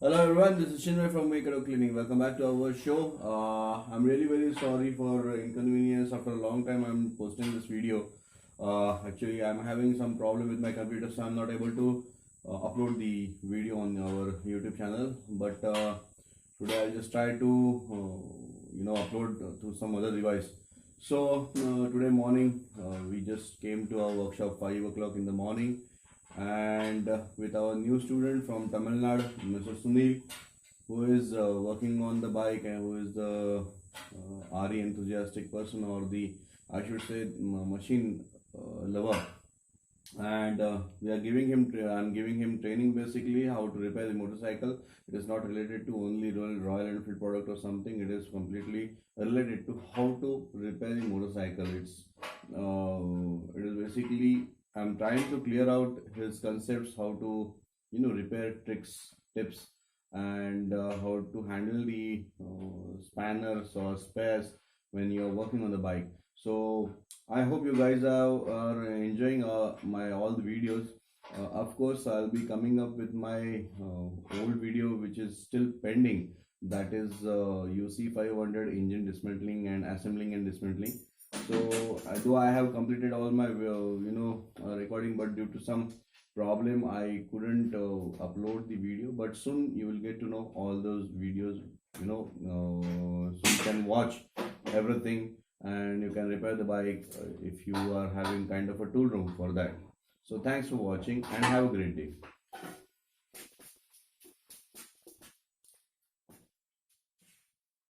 Hello everyone, this is Chinmay from Makeup Cleaning. Welcome back to our show. I'm really very sorry for inconvenience. After a long time, I'm posting this video. Actually, I'm having some problem with my computer, so I'm not able to upload the video on our YouTube channel. But today I just try to, upload to some other device. So today morning, we just came to our workshop 5 o'clock in the morning and with our new student from Tamil Nadu, Mr. Sunil, who is working on the bike and who is the RE enthusiastic person, or the, I should say, machine lover. And we are giving him, I'm giving him training basically how to repair the motorcycle. It is not related to only Royal Enfield product or something. It is completely related to how to repair the motorcycle. It is basically, I'm trying to clear out his concepts, how to repair tricks, tips, and how to handle the spanners or spares when you are working on the bike. So I hope you guys are enjoying my all the videos. Of course, I'll be coming up with my old video which is still pending. That is UC 500 engine dismantling and assembling and dismantling. So though I have completed all my recording, but due to some problem I couldn't upload the video. But soon you will get to know all those videos. So you can watch everything and you can repair the bike if you are having kind of a tool room for that. So thanks for watching and have a great day.